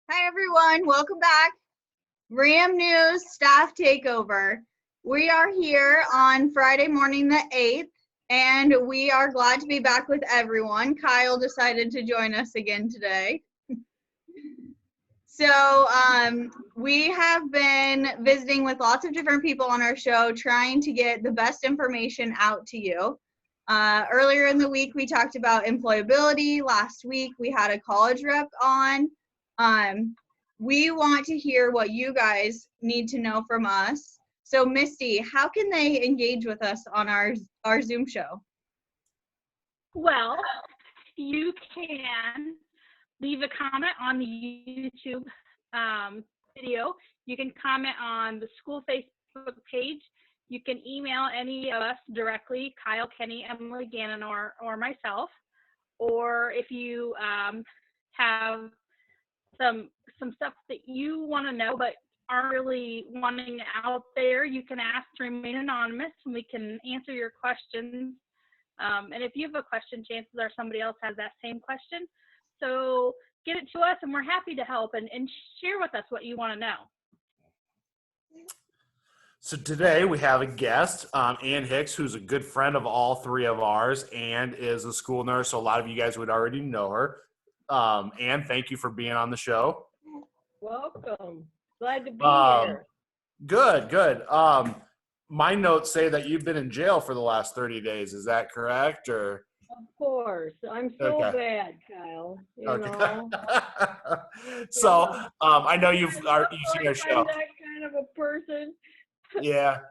Hi everyone, welcome back. Ram News Staff Takeover. We are here on Friday morning the 8th, and we are glad to be back with everyone. Kyle decided to join us again today. So we have been visiting with lots of different people on our show, trying to get the best information out to you. Earlier in the week, we talked about employability. Last week, we had a college rep on. We want to hear what you guys need to know from us. So Misty, how can they engage with us on our Zoom show? Well, you can leave a comment on the YouTube video. You can comment on the school Facebook page. You can email any of us directly, Kyle, Kenny, Emily Gannon, or myself. Or if you have some stuff that you want to know but aren't really wanting out there, you can ask to remain anonymous, and we can answer your questions. And if you have a question, chances are somebody else has that same question. So get it to us, and we're happy to help and share with us what you want to know. So today we have a guest, Ann Hicks, who's a good friend of all three of ours and is a school nurse. So a lot of you guys would already know her. Ann, thank you for being on the show. Welcome. Glad to be here. Good. My notes say that you've been in jail for the last 30 days. Is that correct? Or Of course. I'm so bad, Kyle. You know. So I know you've seen our show. I'm that kind of a person. Yeah.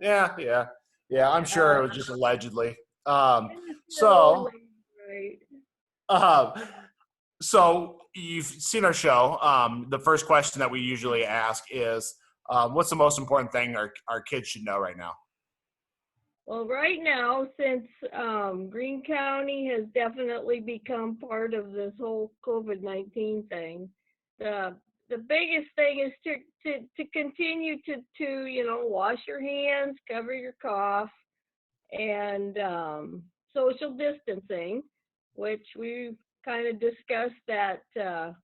I'm sure it was just allegedly. So you've seen our show. The first question that we usually ask is, what's the most important thing our kids should know right now? Well, right now, since Greene County has definitely become part of this whole COVID-19 thing, the biggest thing is to continue to wash your hands, cover your cough, and social distancing, which we've kind of discussed that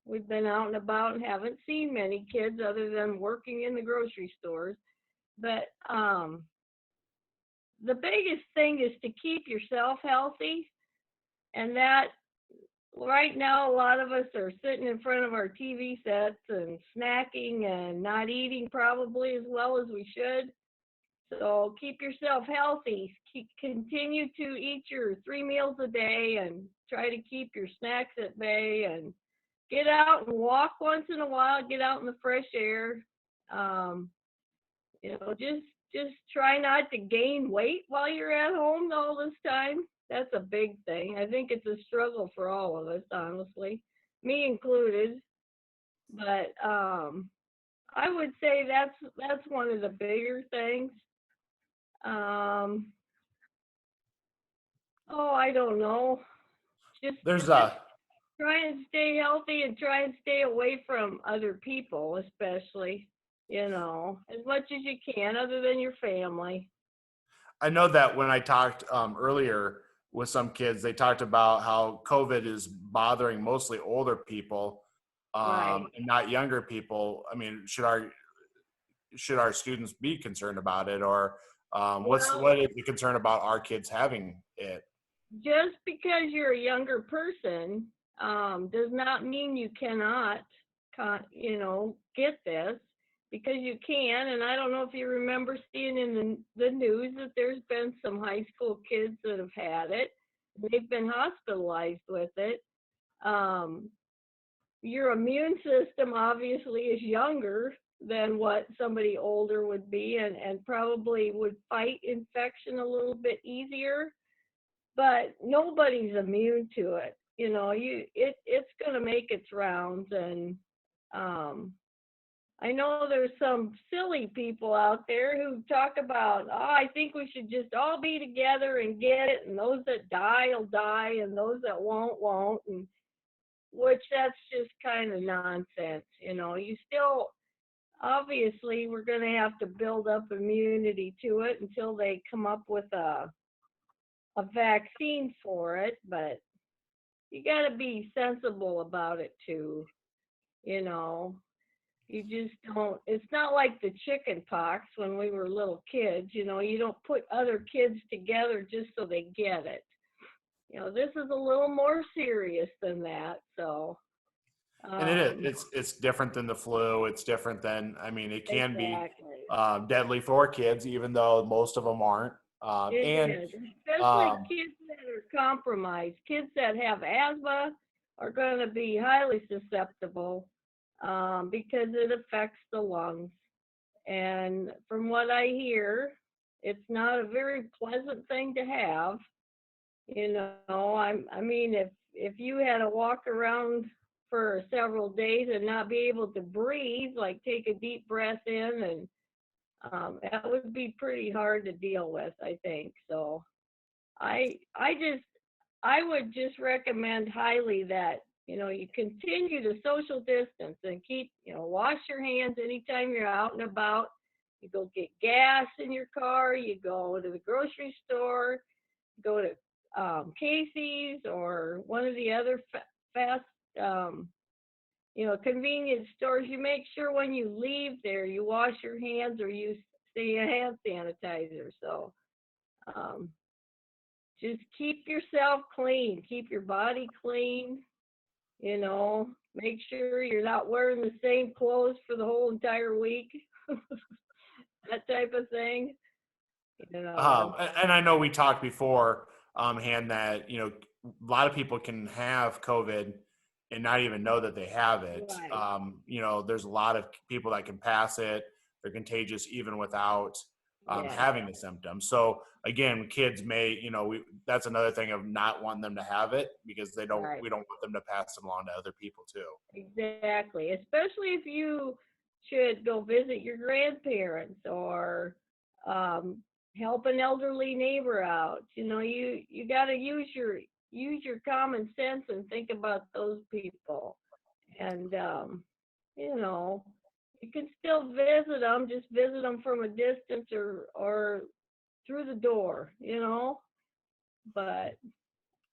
we've been out and about and haven't seen many kids other than working in the grocery stores. But the biggest thing is to keep yourself healthy, and that right now a lot of us are sitting in front of our TV sets and snacking and not eating probably as well as we should. So keep yourself healthy. Continue to eat your 3 meals a day and try to keep your snacks at bay, and get out and walk once in a while. Get out in the fresh air. Just try not to gain weight while you're at home all this time. That's a big thing. I think it's a struggle for all of us, honestly, me included. But I would say that's one of the bigger things. I don't know. Just try and stay healthy and try and stay away from other people, especially, as much as you can, other than your family. I know that when I talked earlier with some kids, they talked about how COVID is bothering mostly older people and not younger people. I mean, should our students be concerned about it, or what is the concern about our kids having it? Just because you're a younger person does not mean you cannot, get this, because you can. And I don't know if you remember seeing in the news that there's been some high school kids that have had it. They've been hospitalized with it. Your immune system obviously is younger than what somebody older would be, and probably would fight infection a little bit easier. But nobody's immune to it. It's going to make its rounds. And I know there's some silly people out there who talk about, I think we should just all be together and get it, and those that die will die, and those that won't, and which that's just kind of nonsense. You still, obviously, we're going to have to build up immunity to it until they come up with a vaccine for it, but you got to be sensible about it too. You just don't, it's not like the chicken pox when we were little kids, you know, you don't put other kids together just so they get it. You know, this is a little more serious than that, so. And it's different than the flu. It's different than, I mean, it can be Exactly. deadly for kids, even though most of them aren't. It is, especially um, kids that are compromised. Kids that have asthma are going to be highly susceptible because it affects the lungs. And from what I hear, it's not a very pleasant thing to have. You know, I mean, if you had to walk around for several days and not be able to breathe, like take a deep breath in, and that would be pretty hard to deal with, I think. So I would just recommend highly that, you know, you continue to social distance and keep, you know, wash your hands anytime you're out and about. You go get gas in your car, you go to the grocery store, go to Casey's or one of the other fast, you know, convenience stores. You make sure when you leave there, you wash your hands or use, say, a hand sanitizer. So just keep yourself clean, keep your body clean, you know, make sure you're not wearing the same clothes for the whole entire week, that type of thing, you know. and I know we talked before, Han, that, you know, a lot of people can have COVID and not even know that they have it. Right. You know, there's a lot of people that can pass it. They're contagious even without Yeah. having the symptoms. So again, kids may, you know, that's another thing of not wanting them to have it because we don't Right. want them to pass them along to other people too. Exactly. Especially if you should go visit your grandparents or help an elderly neighbor out. You know, you got to use your common sense and think about those people. And you know, you can still visit them, just visit them from a distance or through the door, you know. But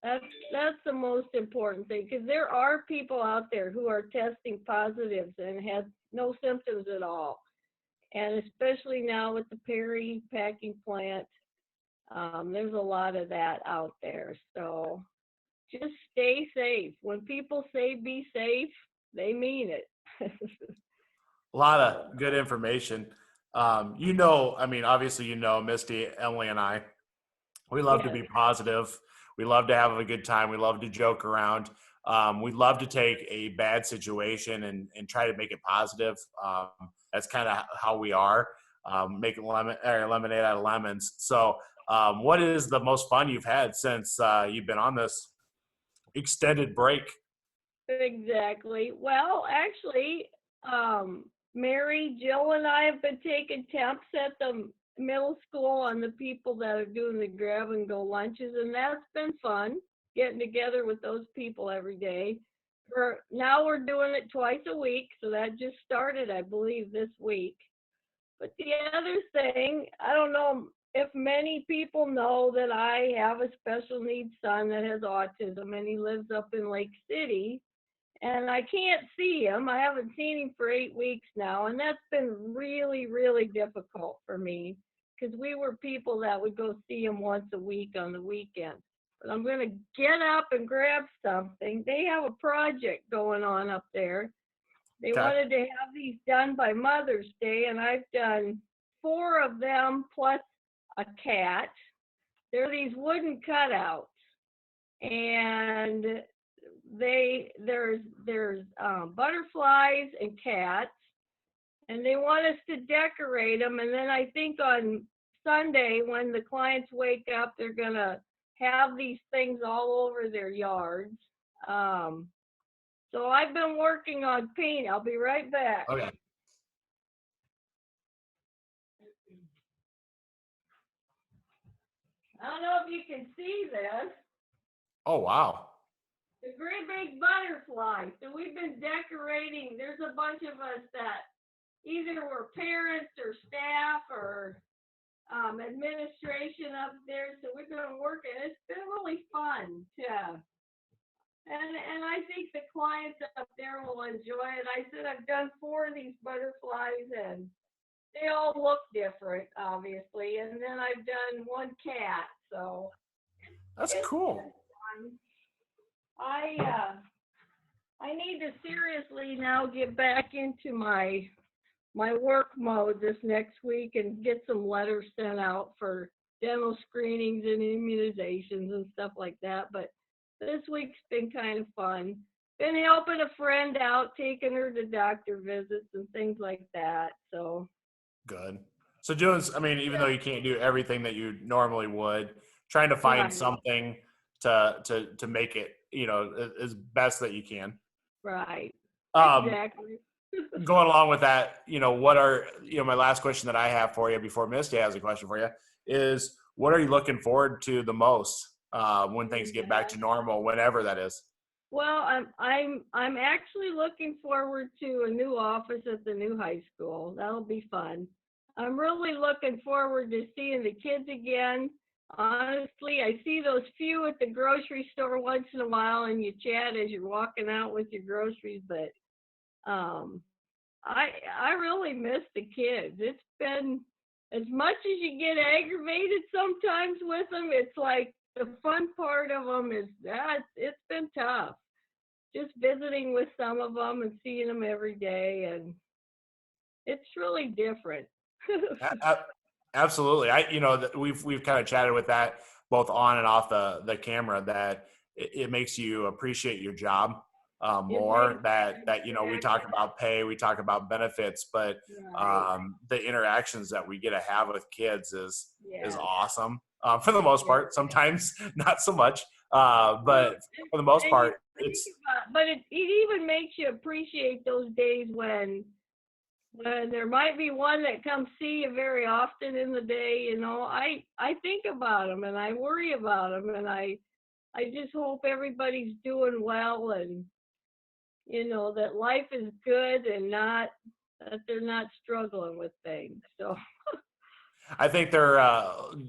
that's the most important thing, because there are people out there who are testing positives and have no symptoms at all. And especially now with the Perry packing plant, there's a lot of that out there. So just stay safe. When people say be safe, they mean it. A lot of good information. You know, I mean, obviously, you know, Misty, Emily, and I, we love to Yes. be positive. We love to have a good time. We love to joke around. We love to take a bad situation and try to make it positive. That's kind of how we are. Make lemonade out of lemons. So, what is the most fun you've had since you've been on this extended break? Exactly. Well, actually, Mary, Jill, and I have been taking temps at the middle school on the people that are doing the grab and go lunches, and that's been fun getting together with those people every day. Now we're doing it twice a week, so that just started, I believe, this week. But the other thing, I don't know if many people know that I have a special needs son that has autism, and he lives up in Lake City. And I can't see him. I haven't seen him for 8 weeks now, and that's been really, really difficult for me because we were people that would go see him once a week on the weekend. But I'm going to get up and grab something. They have a project going on up there. They Okay. wanted to have these done by Mother's Day, and I've done 4 of them plus a cat. They're these wooden cutouts, and there's butterflies and cats, and they want us to decorate them. And then I think on Sunday when the clients wake up, they're gonna have these things all over their yards. So I've been working on paint. I'll be right back. Okay. I don't know if you can see this. Oh, wow. The great big butterfly. So we've been decorating. There's a bunch of us that either were parents or staff or administration up there. So we've been working. It's been really fun to And I think the clients up there will enjoy it. I said I've done 4 of these butterflies, and they all look different, obviously. And then I've done 1 cat, so That's it's cool. fun. I need to seriously now get back into my work mode this next week and get some letters sent out for dental screenings and immunizations and stuff like that. But this week's been kind of fun. Been helping a friend out, taking her to doctor visits and things like that. So Good. So doing, I mean, even though you can't do everything that you normally would, trying to find Right. something to make it, as best that you can. right, Um, exactly. Going along with that, what are, my last question that I have for you before Misty has a question for you is, what are you looking forward to the most when things get back to normal, whenever that is? Well, I'm actually looking forward to a new office at the new high school. That'll be fun. I'm really looking forward to seeing the kids again. Honestly, I see those few at the grocery store once in a while, and you chat as you're walking out with your groceries. But I really miss the kids. It's been, as much as you get aggravated sometimes with them, it's like the fun part of them is that it's been tough. Just visiting with some of them and seeing them every day, and it's really different. Absolutely. We've kind of chatted with that both on and off the camera, that it makes you appreciate your job more. That we talk about pay, we talk about benefits, but Right. the interactions that we get to have with kids is Yeah. awesome. For the most part, sometimes not so much, Well, but for the most and you part, think it's about, but it even makes you appreciate those days when there might be one that comes see you very often in the day. I think about them and I worry about them, and I just hope everybody's doing well, and that life is good and not that they're not struggling with things. So I think they're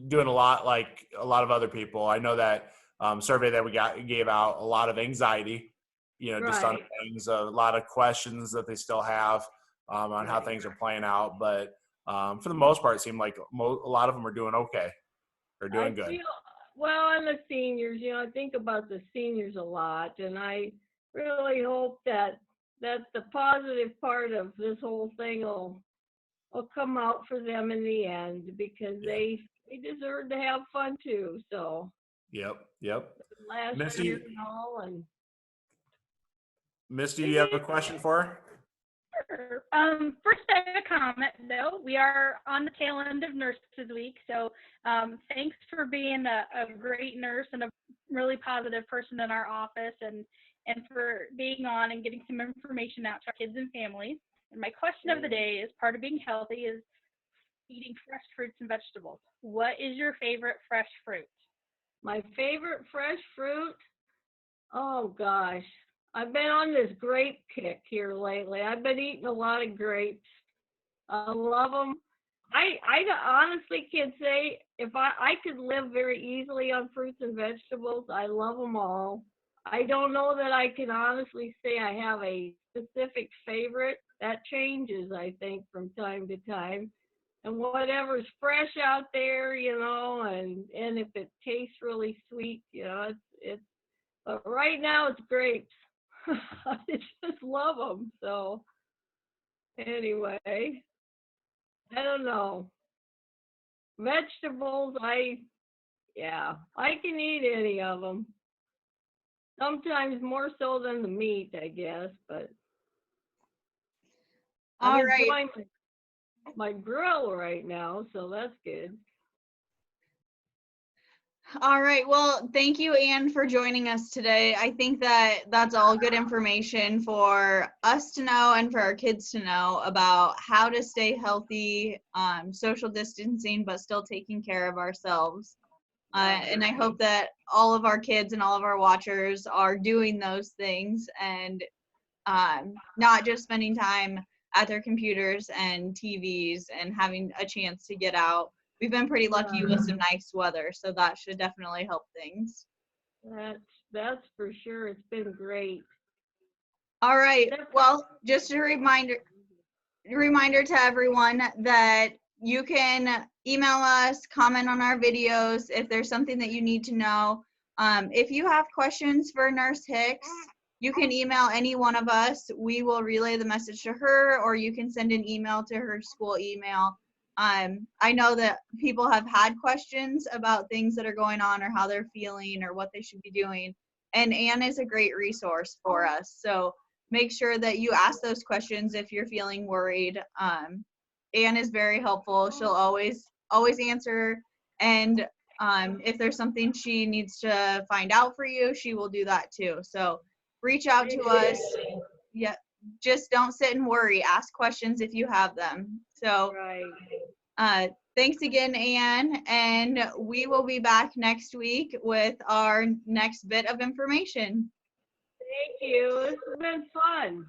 doing a lot like a lot of other people. I know that survey that we gave out a lot of anxiety, just on right, things, a lot of questions that they still have on how right. things are playing out. But for the most part, it seemed like a lot of them are doing okay. They're I doing good. feel well, and the seniors. I think about the seniors a lot, and I really hope that the positive part of this whole thing will come out for them in the end, because Yeah. they deserve to have fun too. So Yep. last year Misty, and all, and do you have a question for her? Sure. First, I have a comment, though. We are on the tail end of Nurses Week, so thanks for being a great nurse and a really positive person in our office, and for being on and getting some information out to our kids and families. And my question of the day is, part of being healthy is eating fresh fruits and vegetables. What is your favorite fresh fruit? my favorite fresh fruit. Oh gosh, I've been on this grape kick here lately. I've been eating a lot of grapes. I love them. I honestly can say, if I could live very easily on fruits and vegetables. I love them all. I don't know that I can honestly say I have a specific favorite. That changes, I think, from time to time. And whatever's fresh out there, and if it tastes really sweet, it's. But right now it's grapes. I just love them. So anyway, I don't know. Vegetables, I can eat any of them. Sometimes more so than the meat, I guess. But I'm All right. enjoying my grill right now, so that's good. All right. Well, thank you, Anne, for joining us today. I think that that's all good information for us to know and for our kids to know about how to stay healthy, social distancing, but still taking care of ourselves. And I hope that all of our kids and all of our watchers are doing those things, and not just spending time at their computers and TVs and having a chance to get out. We've been pretty lucky with some nice weather, so that should definitely help things. That's That's for sure. It's been great. All right. Well, just a reminder to everyone that you can email us, comment on our videos if there's something that you need to know. If you have questions for Nurse Hicks, you can email any one of us. We will relay the message to her, or you can send an email to her school email. I know that people have had questions about things that are going on or how they're feeling or what they should be doing. And Anne is a great resource for us. So make sure that you ask those questions if you're feeling worried. Anne is very helpful. She'll always answer. And if there's something she needs to find out for you, she will do that too. So reach out to us. Yeah, just don't sit and worry. Ask questions if you have them. So Right. thanks again, Anne. And we will be back next week with our next bit of information. Thank you. This has been fun.